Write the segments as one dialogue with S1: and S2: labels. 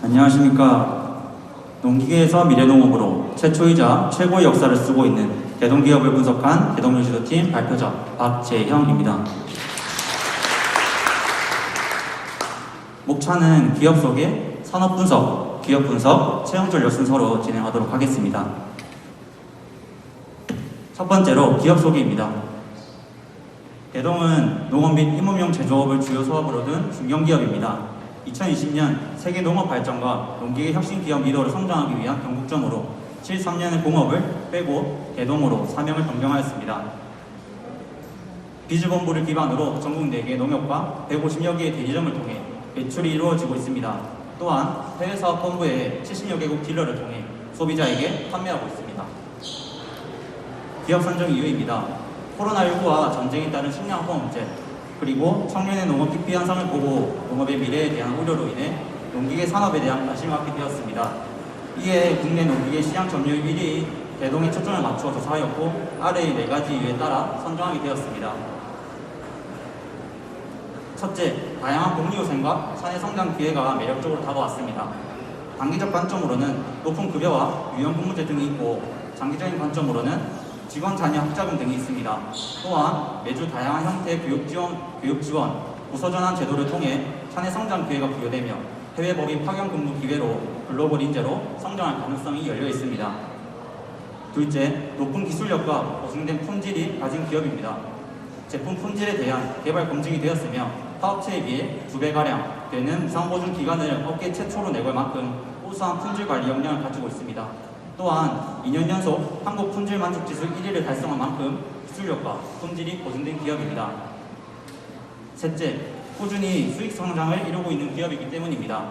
S1: 안녕하십니까. 농기계에서 미래농업으로 최초이자 최고의 역사를 쓰고 있는 개동기업을 분석한 개동유지도팀 발표자 박재형입니다. 목차는 기업 속의 산업분석, 기업분석, 채용전략 순서로 진행하도록 하겠습니다. 첫 번째로 기업 소개입니다. 개동은 농업 및 힘음용 제조업을 주요 사업으로 둔 중견기업입니다. 2020년 세계 농업 발전과 농기계 혁신 기업 리더로 성장하기 위한 경국점으로 73년의 공업을 빼고 개동으로 사명을 변경하였습니다. 비즈본부를 기반으로 전국 4개 농협과 150여 개의 대리점을 통해 매출이 이루어지고 있습니다. 또한 해외사업본부의 70여 개국 딜러를 통해 소비자에게 판매하고 있습니다. 기업 선정 이유입니다. 코로나19와 전쟁에 따른 식량 허 문제, 그리고 청년의 농업 기피 현상을 보고 농업의 미래에 대한 우려로 인해 농기계 산업에 대한 관심을 갖게 되었습니다. 이에 국내 농기계 시장 점유율 1위 개동에 초점을 맞추어 조사하였고 아래의 4가지 이유에 따라 선정하게 되었습니다. 첫째, 다양한 복리후생과 사내 성장 기회가 매력적으로 다가왔습니다. 단기적 관점으로는 높은 급여와 유연 근무제 등이 있고, 장기적인 관점으로는 직원 자녀 학자금 등이 있습니다. 또한 매주 다양한 형태의 교육 지원, 부서 전환 제도를 통해 사내 성장 기회가 부여되며 해외 법인 파견 근무 기회로 글로벌 인재로 성장할 가능성이 열려 있습니다. 둘째, 높은 기술력과 보증된 품질이 가진 기업입니다. 제품 품질에 대한 개발 검증이 되었으며 사업체에 비해 2배가량 되는 무상보증 기간을 업계 최초로 내걸 만큼 우수한 품질 관리 역량을 가지고 있습니다. 또한 2년 연속 한국 품질 만족지수 1위를 달성한 만큼 기술력과 품질이 보증된 기업입니다. 셋째, 꾸준히 수익 성장을 이루고 있는 기업이기 때문입니다.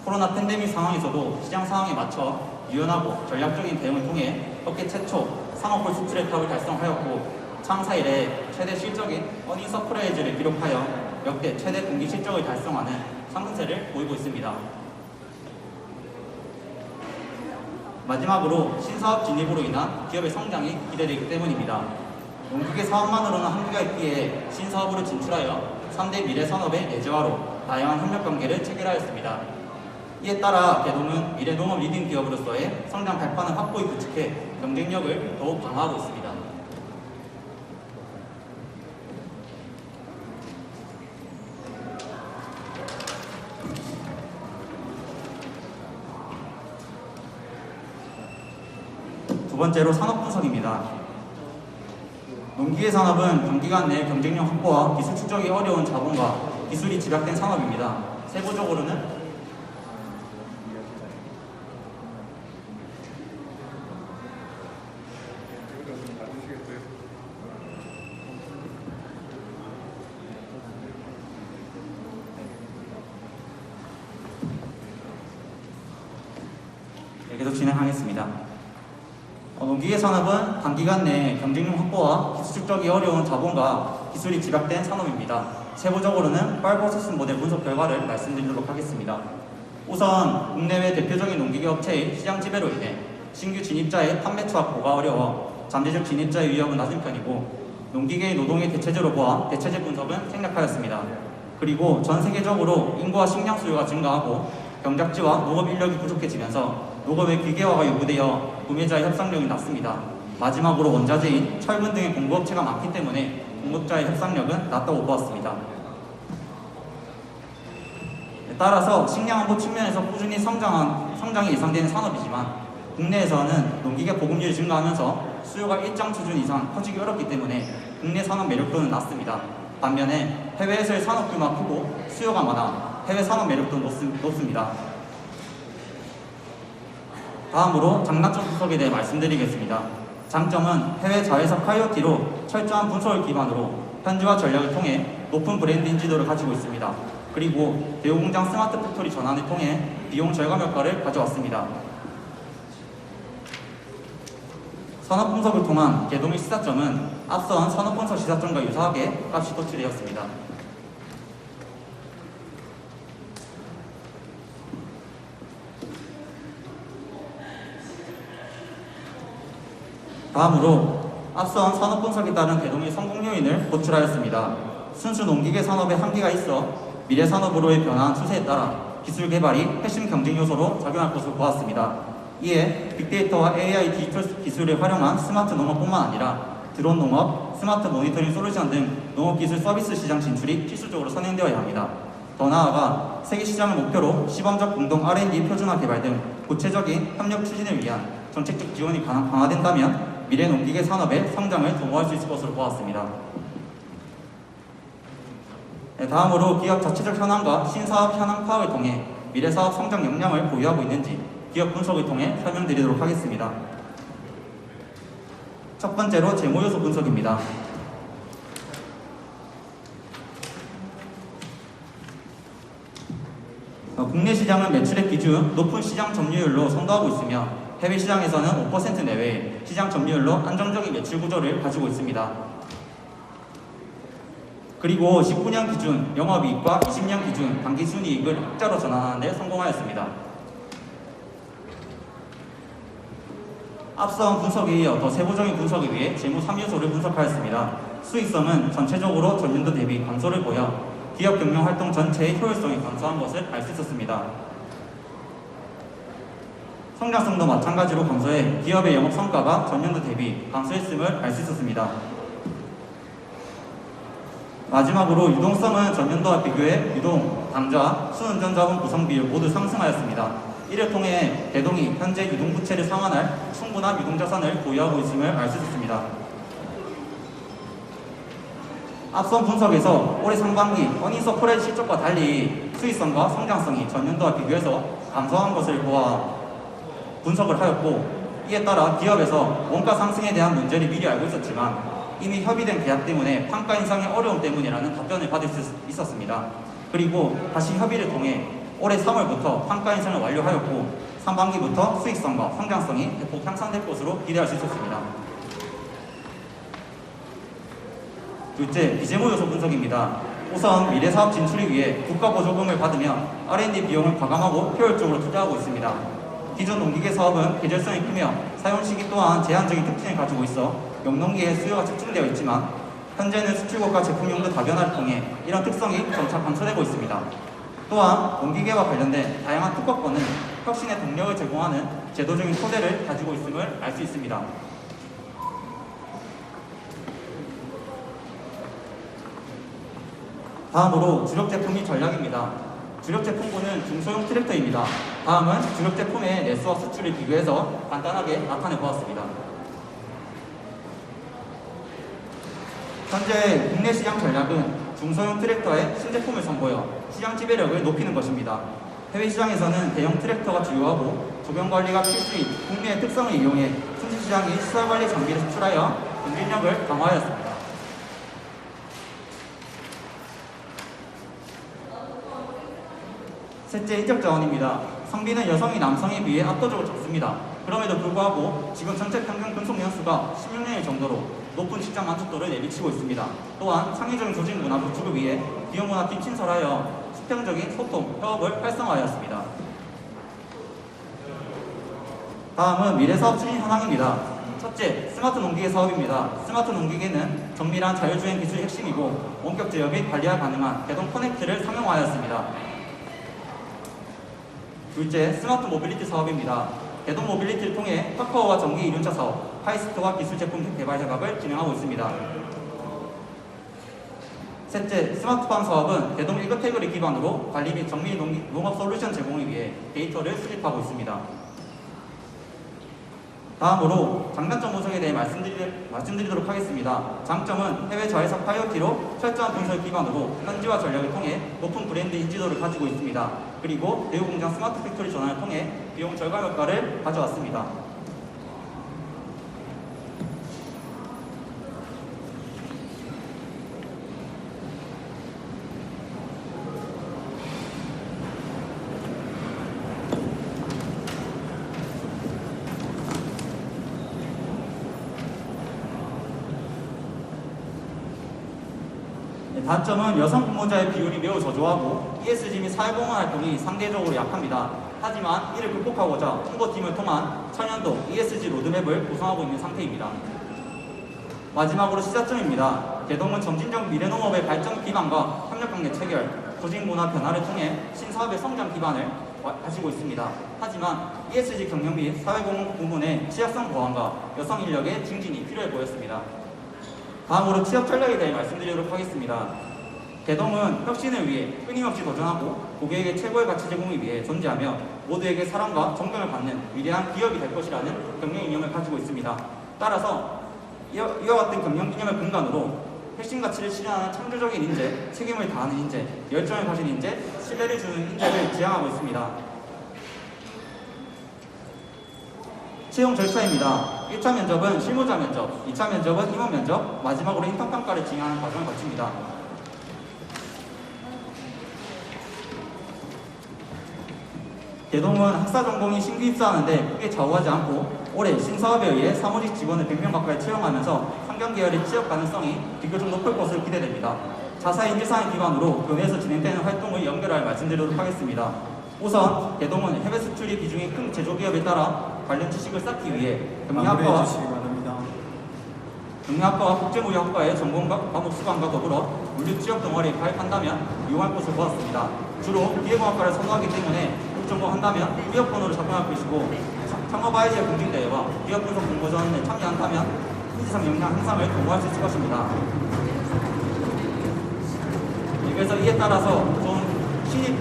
S1: 코로나 팬데믹 상황에서도 시장 상황에 맞춰 유연하고 전략적인 대응을 통해 업계 최초 상업홀 수출의 탑을 달성하였고, 창사 이래 최대 실적인 어닝 서프라이즈를 기록하여 역대 최대 분기 실적을 달성하는 상승세를 보이고 있습니다. 마지막으로 신사업 진입으로 인한 기업의 성장이 기대되기 때문입니다. 농기계 사업만으로는 한계가 있기에 신사업으로 진출하여 3대 미래산업의 내재화로 다양한 협력관계를 체결하였습니다. 이에 따라 개동은 미래농업 리딩 기업으로서의 성장 발판을 확고히 구축해 경쟁력을 더욱 강화하고 있습니다. 두 번째로 산업 분석입니다. 농기계 산업은 단기간 내 경쟁력 확보와 기술 축적이 어려운 자본과 기술이 집약된 산업입니다. 세부적으로는 계속 진행하겠습니다. 농기계 산업은 단기간 내 경쟁력 확보와 기술 축적이 어려운 자본과 기술이 집약된 산업입니다. 세부적으로는 빨버섯스 모델 분석 결과를 말씀드리도록 하겠습니다. 우선 국내외 대표적인 농기계 업체의 시장 지배로 인해 신규 진입자의 판매처 확보가 어려워 잠재적 진입자의 위험은 낮은 편이고, 농기계의 노동의 대체제로 보아 대체제 분석은 생략하였습니다. 그리고 전 세계적으로 인구와 식량 수요가 증가하고 경작지와 농업 인력이 부족해지면서 농업의 기계화가 요구되어 구매자의 협상력이 낮습니다. 마지막으로 원자재인 철근 등의 공급업체가 많기 때문에 공급자의 협상력은 낮다고 보았습니다. 따라서 식량 안보 측면에서 꾸준히 성장이 예상되는 산업이지만, 국내에서는 농기계 보급률이 증가하면서 수요가 일정 수준 이상 커지기 어렵기 때문에 국내 산업 매력도는 낮습니다. 반면에 해외에서의 산업 규모가 크고 수요가 많아 해외 산업 매력도 높습니다. 다음으로 장단점 분석에 대해 말씀드리겠습니다. 장점은 해외 자회사 IoT로 철저한 분석을 기반으로 현지화 전략을 통해 높은 브랜드 인지도를 가지고 있습니다. 그리고 대우공장 스마트 팩토리 전환을 통해 비용 절감 효과를 가져왔습니다. 산업분석을 통한 개동의 시사점은 앞선 산업분석 시사점과 유사하게 값이 도출되었습니다. 다음으로 앞선 산업분석에 따른 개동의 성공 요인을 도출하였습니다. 순수 농기계 산업의 한계가 있어 미래 산업으로의 변화한 추세에 따라 기술 개발이 핵심 경쟁 요소로 작용할 것으로 보았습니다. 이에 빅데이터와 AI 디지털 기술을 활용한 스마트 농업뿐만 아니라 드론 농업, 스마트 모니터링 솔루션 등 농업기술 서비스 시장 진출이 필수적으로 선행되어야 합니다. 더 나아가 세계 시장을 목표로 시범적 공동 R&D 표준화 개발 등 구체적인 협력 추진을 위한 정책적 지원이 강화된다면 미래 농기계 산업의 성장을 도모할 수 있을 것으로 보았습니다. 다음으로 기업 자체적 현황과 신사업 현황 파악을 통해 미래 사업 성장 역량을 보유하고 있는지 기업 분석을 통해 설명드리도록 하겠습니다. 첫 번째로 재무 요소 분석입니다. 국내 시장은 매출액 기준 높은 시장 점유율로 선도하고 있으며 해외 시장에서는 5% 내외의 시장 점유율로 안정적인 매출 구조를 가지고 있습니다. 그리고 19년 기준 영업이익과 20년 기준 당기순이익을 흑자로 전환하는 데 성공하였습니다. 앞선 분석에 이어 더 세부적인 분석을 위해 재무 3요소를 분석하였습니다. 수익성은 전체적으로 전년도 대비 감소를 보여 기업 경영 활동 전체의 효율성이 감소한 것을 알 수 있었습니다. 성장성도 마찬가지로 감소해 기업의 영업 성과가 전년도 대비 감소했음을 알 수 있었습니다. 마지막으로 유동성은 전년도와 비교해 유동, 당좌, 순운전자금 구성 비율 모두 상승하였습니다. 이를 통해 대동이 현재 유동부채를 상환할 충분한 유동자산을 보유하고 있음을 알 수 있습니다. 앞선 분석에서 올해 상반기 어닝스 퍼레 실적과 달리 수익성과 성장성이 전년도와 비교해서 감소한 것을 보아 분석을 하였고, 이에 따라 기업에서 원가 상승에 대한 문제를 미리 알고 있었지만 이미 협의된 계약 때문에 판가 인상의 어려움 때문이라는 답변을 받을 수 있었습니다. 그리고 다시 협의를 통해 올해 3월부터 판가 인상을 완료하였고 상반기부터 수익성과 성장성이 대폭 향상될 것으로 기대할 수 있었습니다. 둘째, 비재무 요소 분석입니다. 우선 미래 사업 진출을 위해 국가 보조금을 받으며 R&D 비용을 과감하고 효율적으로 투자하고 있습니다. 기존 농기계 사업은 계절성이 크며 사용 시기 또한 제한적인 특징을 가지고 있어 영농기계의 수요가 집중되어 있지만 현재는 수출국가 제품용도 다변화를 통해 이런 특성이 점차 감소되고 있습니다. 또한 농기계와 관련된 다양한 특허권은 혁신의 동력을 제공하는 제도적인 토대를 가지고 있음을 알 수 있습니다. 다음으로 주력 제품 및 전략입니다. 주력 제품군은 중소형 트랙터입니다. 다음은 주력 제품의 내수와 수출을 비교해서 간단하게 나타내 보았습니다. 현재 국내 시장 전략은 중소형 트랙터의 신제품을 선보여 시장 지배력을 높이는 것입니다. 해외 시장에서는 대형 트랙터가 주요하고 조경 관리가 필수인 국내의 특성을 이용해 순시 시장이 시설 관리 장비를 수출하여 경쟁력을 강화하였습니다. 셋째, 인적 자원입니다. 성비는 여성이 남성에 비해 압도적으로 적습니다. 그럼에도 불구하고 지금 전체 평균 근속 연수가 16년일 정도로 높은 직장 만족도를 내비치고 있습니다. 또한 창의적인 조직 문화 구축을 위해 기업 문화팀 신설하여 수평적인 소통, 협업을 활성화하였습니다. 다음은 미래사업 추진 현황입니다. 첫째, 스마트 농기계 사업입니다. 스마트 농기계는 정밀한 자율주행 기술이 핵심이고 원격 제어 및 관리가 가능한 대동 커넥트를 상용화하였습니다. 둘째, 스마트 모빌리티 사업입니다. 대동 모빌리티를 통해 카카오와 전기 이륜차 사업, 하이스트와 기술 제품 개발 협업을 진행하고 있습니다. 셋째, 스마트팜 사업은 대동 1거태그를 기반으로 관리 및 정밀 농업 솔루션 제공을 위해 데이터를 수집하고 있습니다. 다음으로 장단점 분석에 대해 말씀드리도록 하겠습니다. 장점은 해외 자회사 IoT로 철저한 분석을 기반으로 현지화 전략을 통해 높은 브랜드 인지도를 가지고 있습니다. 그리고 대우공장 스마트 팩토리 전환을 통해 비용 절감 효과를 가져왔습니다. 단점은 여성 근무자의 비율이 매우 저조하고 ESG 및 사회공헌 활동이 상대적으로 약합니다. 하지만 이를 극복하고자 홍보팀을 통한 천연도 ESG 로드맵을 구성하고 있는 상태입니다. 마지막으로 시사점입니다. 대동은 점진적 미래농업의 발전 기반과 협력관계 체결, 조직 문화 변화를 통해 신사업의 성장 기반을 가지고 있습니다. 하지만 ESG 경영 및 사회공헌 부문의 취약성 보완과 여성 인력의 증진이 필요해 보였습니다. 다음으로 취업 전략에 대해 말씀드리도록 하겠습니다. 대동은 혁신을 위해 끊임없이 도전하고 고객에게 최고의 가치 제공을 위해 존재하며 모두에게 사랑과 존경을 받는 위대한 기업이 될 것이라는 경영 이념을 가지고 있습니다. 따라서 이와 같은 경영 이념을 근간으로 핵심 가치를 실현하는 창조적인 인재, 책임을 다하는 인재, 열정을 가진 인재, 신뢰를 주는 인재를 지향하고 있습니다. 채용 절차입니다. 1차 면접은 실무자 면접, 2차 면접은 임원 면접, 마지막으로 인턴 평가를 진행하는 과정을 거칩니다. 대동은 학사 전공이 신규 입사하는데 크게 좌우하지 않고 올해 신사업에 의해 사무직 직원을 100명 가까이 채용하면서 상경계열의 취업 가능성이 비교적 높을 것으로 기대됩니다. 자사인 일상을 기반으로 교내에서 진행되는 활동을 연결하여 말씀드리도록 하겠습니다. 우선 대동은 해외 수출이 비중이 큰 제조기업에 따라 관련 지식을 쌓기 위해 경영학과와 국제무역학과의 전공 과목 수강과 더불어 물류 취업 동아리에 가입한다면 이용할 것을 보았습니다. 주로 기계공학과를 선호하기 때문에 전공한다면 기업번호를 작성할 것이고 창업 아이디어 공진대회와 기업 분석 공모전에 참여한다면 인지상 역량 향상을 도모할 수 있을 것입니다. 그래서 이에 따라서 좀 신입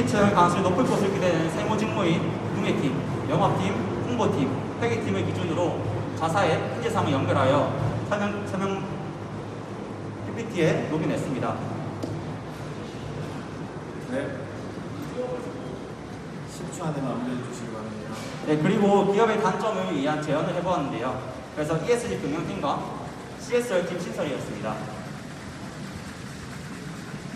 S1: 채용 가능성이 높을 것으로 기대되는 세무 직무인 구매팀, 영업팀, 홍보팀, 회계팀을 기준으로 자사의 인재상을 연결하여 설명 PPT에 녹여냈습니다.
S2: 네. 10초 안에 마무리해 주시기 바랍니다.
S1: 네, 그리고 기업의 단점을 위한 제안을 해보았는데요. 그래서 ESG 경영팀과 CSR팀 신설이었습니다.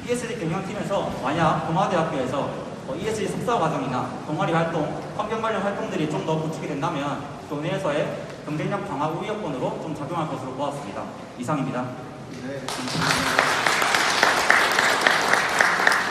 S1: ESG 경영팀에서 만약 동아대학교에서 ESG 석사 과정이나 동아리 활동, 환경 관련 활동들이 좀 더 구축이 된다면 교내에서의 경쟁력 강화 우위여건으로 좀 작용할 것으로 보았습니다. 이상입니다.
S2: 네, 감사합니다.